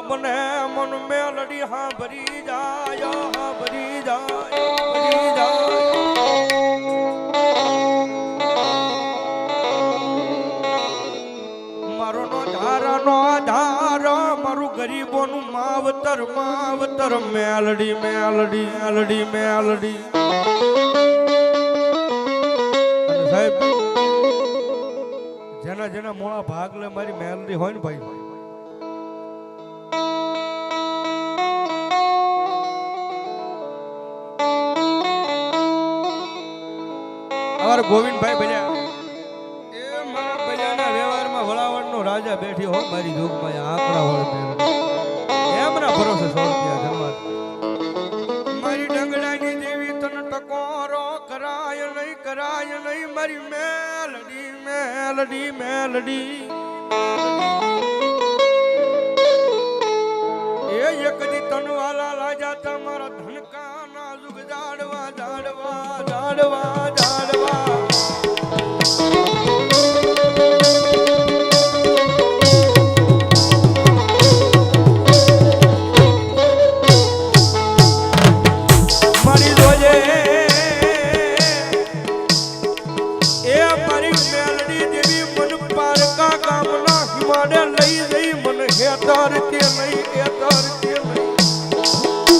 મને મન મેલડી હા ભરી જાય ભરી જાય ભરી જાય મારો નો ધાર મારું ગરીબોનું માવતર માવતર મેલડી મેલડી મેલડી મેલડી સાહેબ જેના જેના મોળા ભાગ લે મારી મેલડી હોય ને ભાઈ અમારા ગોવિંદભાઈ ભલ્યા એ મારા ભલ્યાના વ્યવહારમાં વળાવણનો રાજા બેઠી હો મારી જોગમાં આંકડા વળ એમના ભરોસે સોળત્યા ધર્માત મારી ડંગડાની દેવી તન ટકોરો કરાય નહીં મારી મેલડી મેલડી મેલડી એ એકદી તનવાલા રાજા તમારા ધનકાના જુગ જાડવા જાડવા જાડવા જાડવા મારી જોજે એ મારી મેલડી દેવી મન પારકા ગામના હિમાડે લઈ જઈ મને હેતર તે નહીં હેતર તે નહીં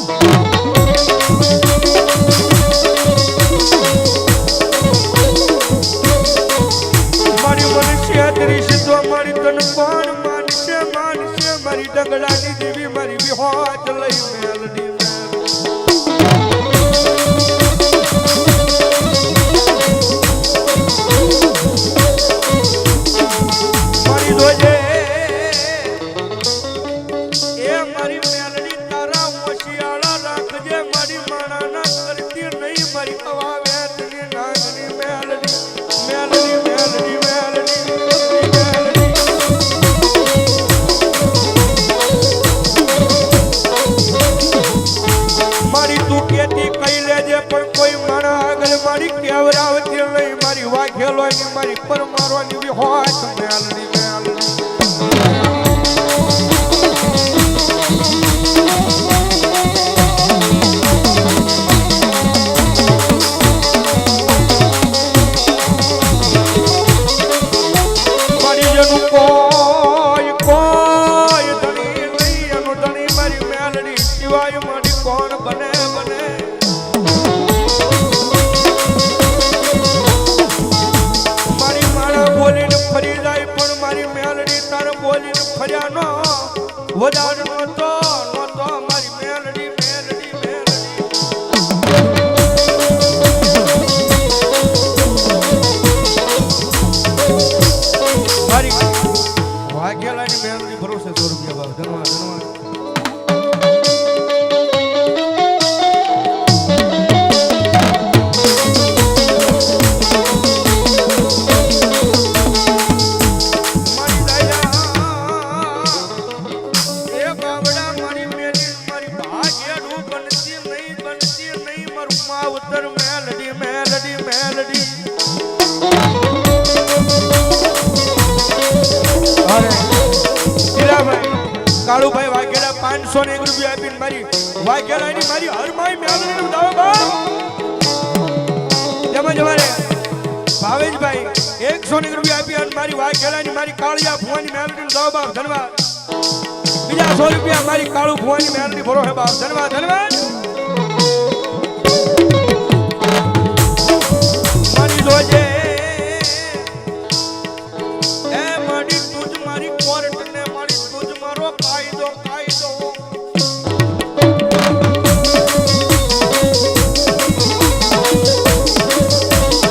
મારી મનુષ્ય દૃશ્ય તો મારી તન કોણ માનશે માનશે મારી ડગડાની દેવી મારી વિહોત લઈ મેલડી મારી જોજે એ મારી મેલડી તારા હોશિયાળા રાખજે મારી માણાના કરતી નહીં મારી હવા વેતની નાગની મેલડી મેલડી મેલડી મેલડી મેલડી મારી તું કેતી કઈ લેજે પણ કોઈ માણા આગળ મારી કેવરાવતી નહીં મારી વાઘેલોની મારી પરમારવાની બી હોય મેલડી મેલડી મારી જનું કોઈ કોઈ ધણી નહીં એનું ધણી મારી મેલડી સિવાય મારી કોણ બને બને મારી માણા બોલીને ફરી જાય પણ મારી મેલડી તાર બોલીને ફર્યા નો વધાર નતો મારી મેલડી મેલડી મેલડી મારી વાઘેલાની મેલડી ભરોસે 100 રૂપિયા ભાવ ધન્યવાદ ધન્યવાદ મેલડી મેલડી મેલડી અરે હીરાભાઈ કાળુભાઈ વાઘેલા 501 રૂપિયા આપીને મારી વાઘેલાની મારી હરમાઈ મેલડીનું દાવ બાવ તેમજ અમારે ભાવેશભાઈ 101 રૂપિયા આપી અને મારી વાઘેલાની મારી કાળિયા ભુવાની મેલડીનું દાવ બાવ ધન્યવાદ બીજા 100 રૂપિયા મારી કાળુ ભુવાની મેલડી ભરો હે બાવ ધન્યવાદ ધન્યવાદ જોજે એ મારી તુજ મારી કોર્ટ ને મારી તુજ મારો કાયદો કાયદો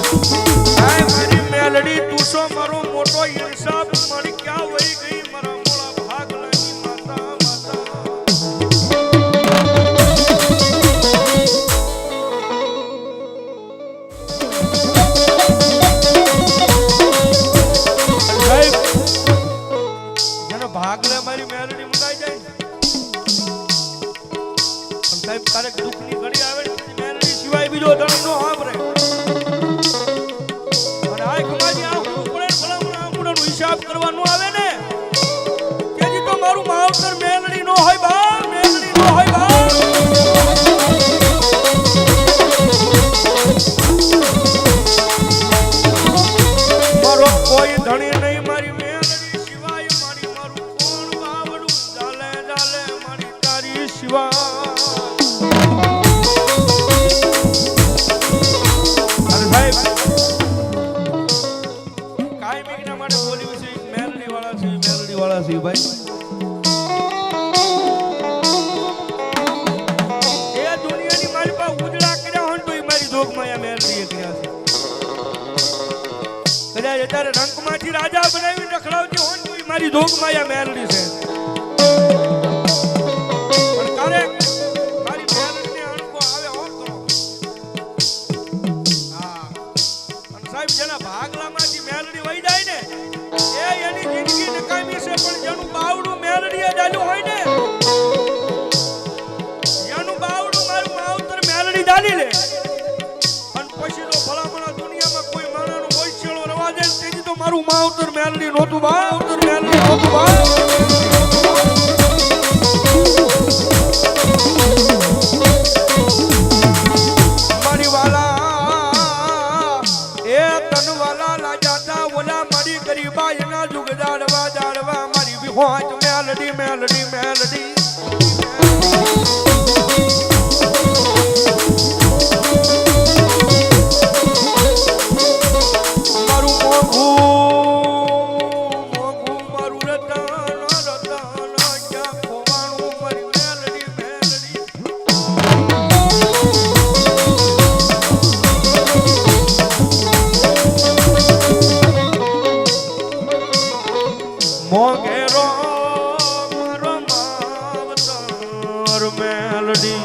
મારી મેલડી તુસો મારો મોટો ઇન્સાફ મારી ક્યાં વહી ગઈ મારા મોળા ભાગલાની માતા માતા ભાગ લે મારી મેલડી મુકાઈ જાય પણ સાહેબ તારે દુઃખની ઘડી આવે ને મેલડી સિવાય બીજો ધણી નો સાંભળે અને આ કમાજી આ પડે ભલામણ હિસાબ કરવાનું આવે ને તેથી તો મારું માવતર મેલડી મેલડી નો હોય બા, મેલડી નો હોય બા. મારો કોઈ ધણી નહીં મારી મેલડી સિવાય, મારી મારું કોણ બાવડું ચાલે ચાલે મારી તારી સિવાય. અરે સાહેબ કાયમી ના માટે બોલ્યું છે મેલડી વાળા છે, મેલડી વાળા છે ભાઈ. એ દુનિયાની મારી પાસે ઉજળા કર્યા હોય તો મારી જોગમાં આ મેલડી કર્યા છે. કદાચ અત્યારે રંગમાંથી રાજા બનાવી રખડાવતી હોય તો મારી જોગમાં આ મેલડી છે. પણ કારે મારી મેલડીને અણકો આવે હો કરો. હા અને સાહેબ જેના ભાગલામાંથી મેલડી વહી જાય ને એ એની જિંદગી નકામી છે. પણ જેનું બાવડું મેલડીએ ડાલ્યું હોય ને, એનું બાવડું મારું માવતર મેલડી ડાલી લે અને પછી તો ભલામણા દુનિયામાં કોઈ માણાનો બોલછેડો રવા દે તેથી તો મારું માવતર મેલડી નહોતું બા, માવતર મેલડી નહોતું બા. મારી વાલા એ તન વાલા લાજાતા ઓલા મારી ગરીબા એના જુગ જાડવા જાડવા મારી વિહોજ મેલડી મેલડી મેલડી. મારું મોંઘું મોંઘું મારું રતન રતન ક્યાં ખોવાનું મારી મેલડી મેલડી. મોંઘેરો મારો માવતર મેલડી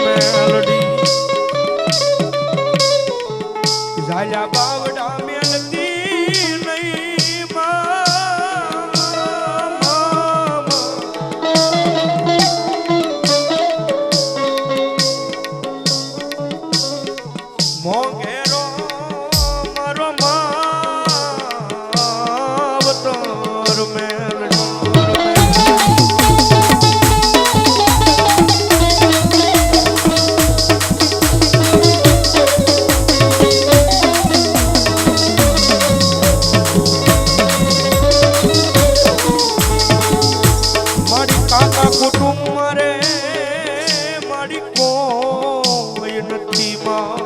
મેલડી. ઝાલ્યા બાવડા મેલતી નહીં મોંઘેરો મારો માવતર મેલડી. મારી કાકા કુટુંબ મારે મારી કોઈ નથી માં.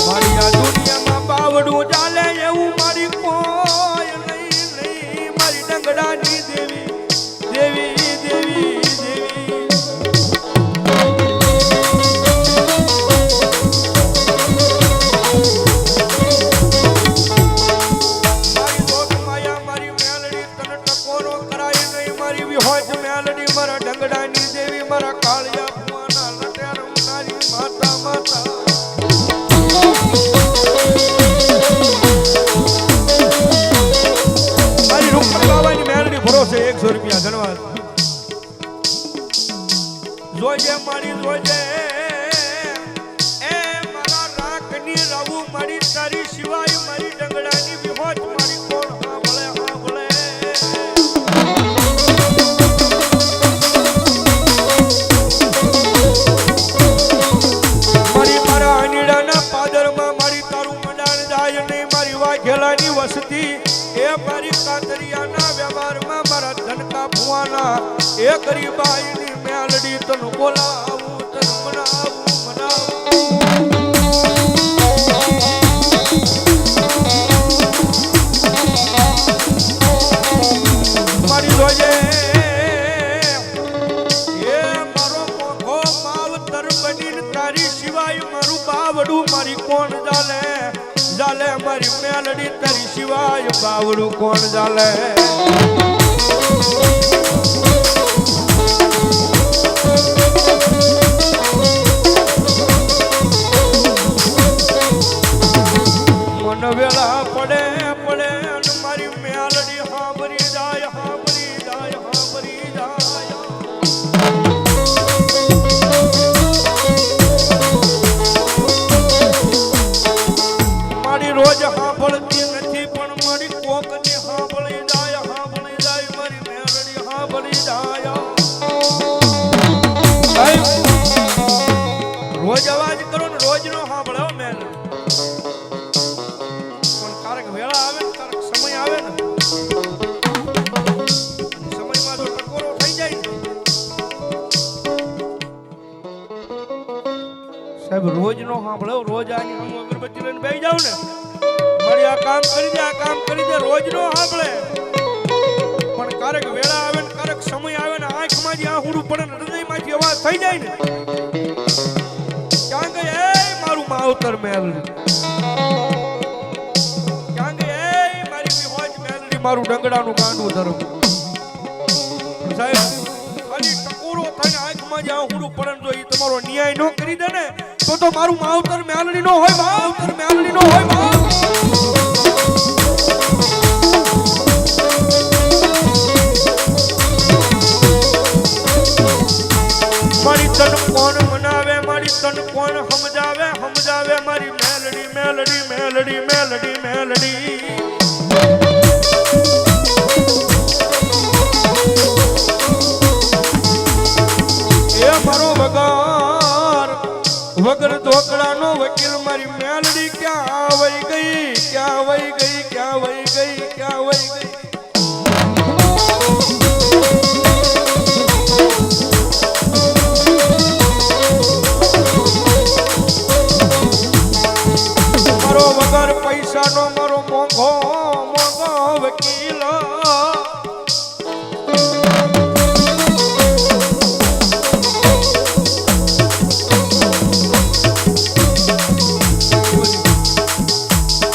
મારી આ દુનિયામાં બાવડું ચાલે એવું મારી કોઈ નહીં નહીં. મારી ડંગડાની દેવી દેવી દેવી દેવી. મારી દોત માયા મારી મેલડી તને ટકોરો કરાય નહીં. મારી વિહોજ મેલડી મારા ડંગડાની દેવી મારા કાળિયા ભુવાના લટે રમનારી માતા માતા. મારી રૂપડી બાબાની મેલડી ભરોસે 100 રૂપિયા ધન્યવાદ. જોજે મારી જોજે એ મારા રાખની રાવું મારી તારી સિવાય મારી ડંગડાની વિહોજ મારી કોણ હાંભળે હાંભળે. મારી મારા અનીડાના પાદરમાં મારી તારું મંડાણ જાય નહીં. મારી વાઘેલાની વસતી એ મારી કાતરિયાના વ્યવહારમાં મારા ધનકા ભુવાના એ ગરીબાઈની મેલડી તને બોલાવું તને મનાવું મનાવું. મારી જોજે એ મારો મોંઘો માવતર બનીને તારી સિવાય મારું બાવડું મારી કોણ ચાલે ચાલે. મારી મેલડી તારી સિવાય બાવડું કોણ ચાલે. મન વેળા પડે પડે અને મારી મેલડી હાંભરી જાય હાંભરી જાય હાંભરી જાય. મારી રોજ હાંભળતી નથી પણ મારી કોક ની હાંભળી જાય હાંભળી સાંભળો રોજ આની હું અગરબત્તી લઈને બેસી જાઉં ને મારી આ કામ કરી દે રોજ નો સાંભળે પણ ક્યારેક વેળા આવે ને ક્યારેક સમય આવે ને આંખમાંથી આહુડું પડે ને હૃદયમાંથી અવાજ થઈ જાય ને ક્યાં ગઈ એ મારું માવતર મેલડી ક્યાં ગઈ એ મારી વિહોજ મેલડી મારું ડંગડાનું ગાંડું ધરમ સાહેબ ખાલી ટકોરો થઈને આંખમાંથી આહુડું પડે ને જો એ તમારો ન્યાય ન કરી દે ને તો મારું માવતર મેલડી નો હોય માવતર મેલડી નો હોય મારી તન કોણ મનાવે મારી તન કોણ સમજાવે મારી મેલડી મેલડી મેલડી મેલડી મેલડી એ મારો વગર ધોકડાનો વકીલ મારી મેલડી ક્યાં વઈ ગઈ ક્યાં વઈ ગઈ ક્યાં વઈ ગઈ ક્યાં વઈ ગઈ વગર પૈસાનો મારો મોંઘો વકીલ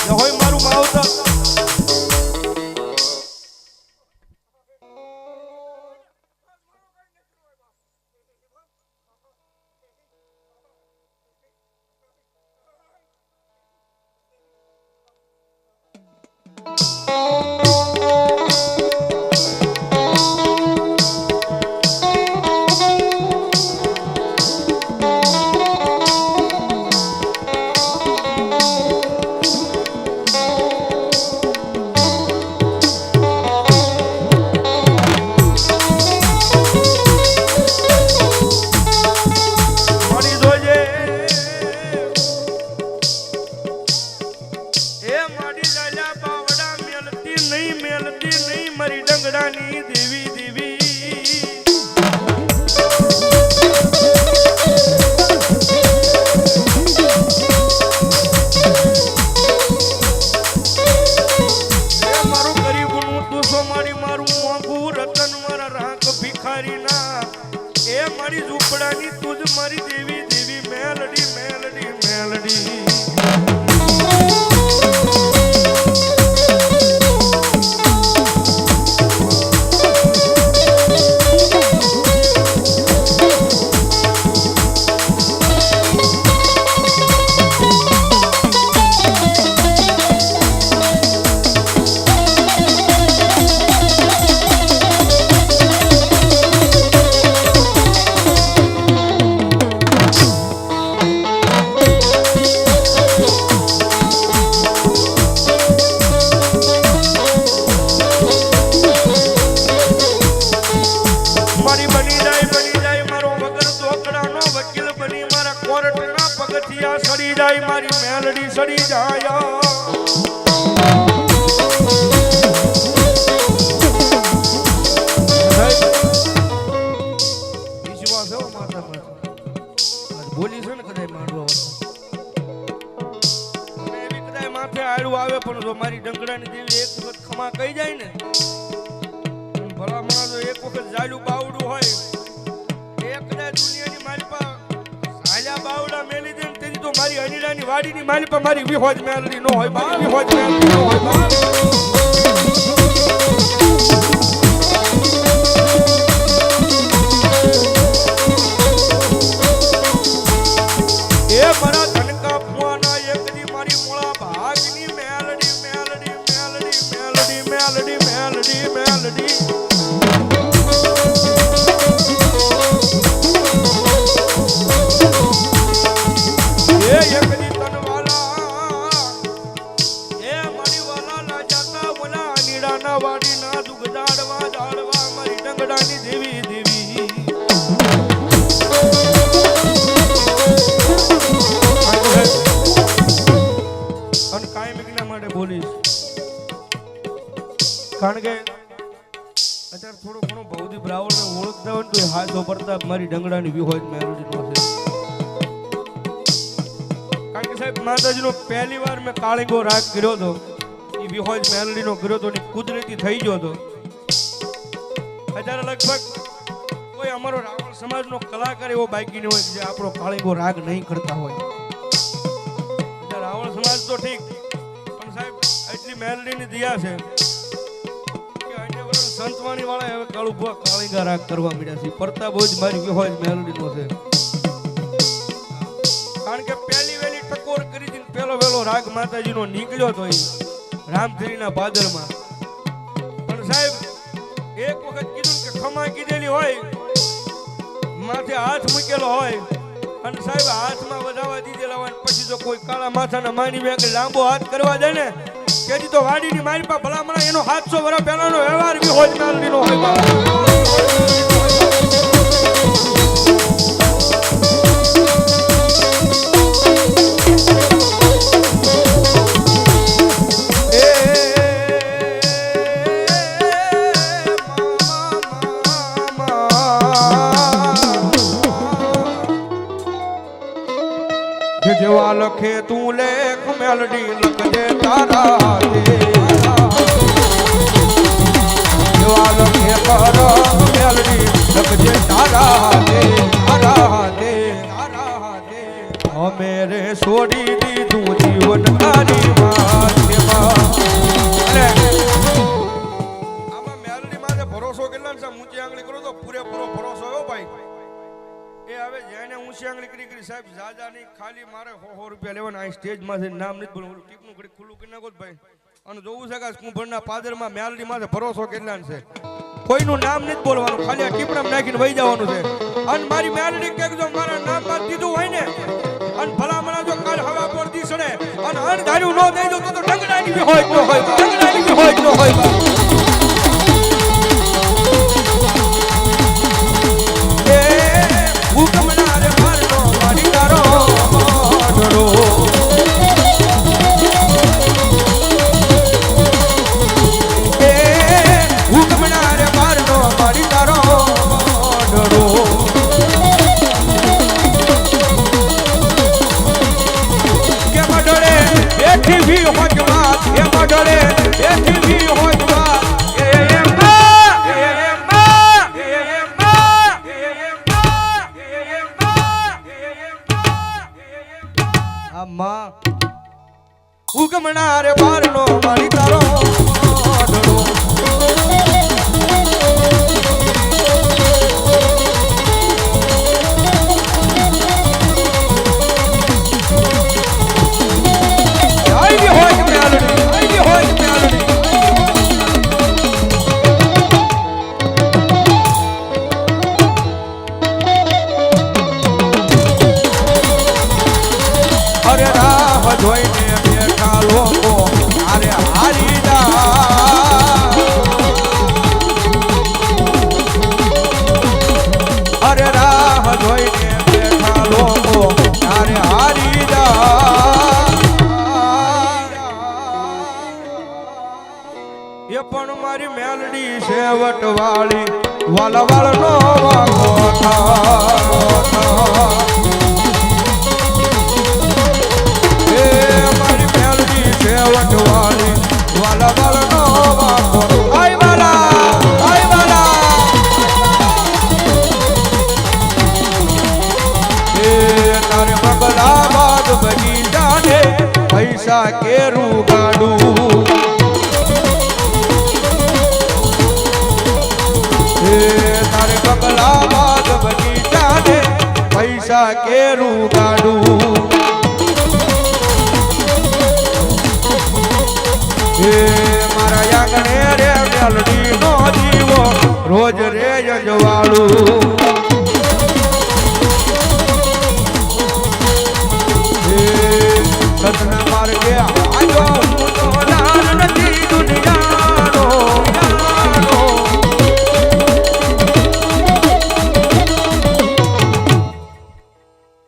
હોય મારું માવતર મારી મેલડી સડી જાય બોલી છે ને કદાચ માંડવા એવી કદાચ માથે આડું આવે પણ જો મારી ડંગડાની દેવી એક વખત ખમા કહી જાય ને ભલામણા જો એક વખત જાડું બાવડું હોય એ કદાચ દુનિયાની મારી પાસે હાલ્યા બાવડા મેલી દે તેની તો મારી અનીડાની વાડીની મારી પાસે મારી વિહોજ મેલડી નો હોય બા વિહોજ મેલડી નો હોય બા એ મારા ધનકા ફુવાના એકદી મારી મોળા ભાગની મેલડી મેલડી મેલડી મેલડી મેલડી મેલડી મેલડી એ એકદી તનવાલા એ મારી વાલા ના જાતા બોલા નીડાના વાડીના દુગદાડવા દાડવા મારી ડંગડાની દેવી દેવી અને કાયમ વિજ્ઞાન માટે બોલીશ કારણ કે અત્યારે થોડો ઘણો ભૌતિક રાવણને ઓળખતા હોય તો હાથો પ્રતાપ મારી ડંગડાની વિહોજ મેલડી નો છે સાહેબ માતાજીનો પહેલી વાર મેં કાળીંગો રાગ કર્યો હતો એ વિહોજ મેલડીનો કર્યો હતો ને કુદરતી થઈ ગયો હતો અત્યારે લગભગ કોઈ અમારો રાવણ સમાજનો કલાકાર એવો બાકી ન હોય જે આપણો કાળીંગો રાગ નહીં કરતા હોય રાવણ સમાજ તો ઠીક પણ સાહેબ એટલી મેલડીની દયા છે કે અન્ય વર્ષ સંતવાણી વાળા હવે કાળુભા કાળીંગા રાગ કરવા મળ્યા છે પ્રતાપ જ મારી વિહોજ મેલડીનો છે કારણ કે પહેલી વેલી ટકોર કરી દીધી પેલો વેલો રાગ માતાજીનો નીકળ્યો તો એ રામધરીના ભાદરમાં પણ સાહેબ એક વખત કીધું કે ખમા કીધેલી હોય માથે હાથ મૂકેલો હોય અને સાહેબ હાથમાં વધાવા દીધેલા હોય પછી જો કોઈ કાળા માથાના માની બે લાંબો હાથ કરવા દે ને તેથી તો વાડીની મારી પા ભલામણા એનો 700 વર્ષ પહેલાનો વ્યવહાર બી હોય મેલડીનો હોય જેવા લખે તું લેખ મેલડી લખજે તારા જેવા લખે કર મેલડી લખજે તારા દે અમે રે છોડી દીધું જીવન તારી માથેમાં આમાં મેલડી માં ભરોસો કેટલા છે ઊંચી આંગળી કરો તો પૂરેપૂરો ભરોસો હો ભાઈ એ હવે જેને ઊંચી આંગળી કરી સાહેબ જાજા નહીં ખાલી મારે 100 રૂપિયા લેવાના આ સ્ટેજ માં નામ નથી બોલું ટીપનું ઘડી ખુલ્લું કરી નાખો ભાઈ અને જોવું છે કે કુંભરના પાદરમાં મેલડી માં ભરોસો કેટલા છે કોઈનું નામ નથી બોલવાનું ખાલી આ ટીપણામાં નાખીને વહી જવાનું છે અને મારી મેલડી કે જો મારા નામ માં દીધું હોય ને અને ભલામણા જો કાલ હવા પર દીસડે અને અણધાર્યું ન દઈ દો તો ઢંગડાની બી હોય ન હોય ઢંગડાની બી હોય ન હોય ઉગમણા રે બારનો મારી તારો અરે રાહ જોઈને બેઠા લોકો અરે હારી અરે રાહ જોઈને બેઠા લોકો અરે હારી એ પણ મારી મેલડી સેવટ વાળી વાલા વાળનો વાગો વટવાળી વાલા વાળનો વાકો આય વાલા એ તારે મંગલાબાદ બગીચાને પૈસા કેરું ગાડું એ તારે મંગલાબાદ બગીચાને પૈસા કેરું ગાડું મારા આંગણે રે મેલડી નો દીવો રોજ રે જજવાળું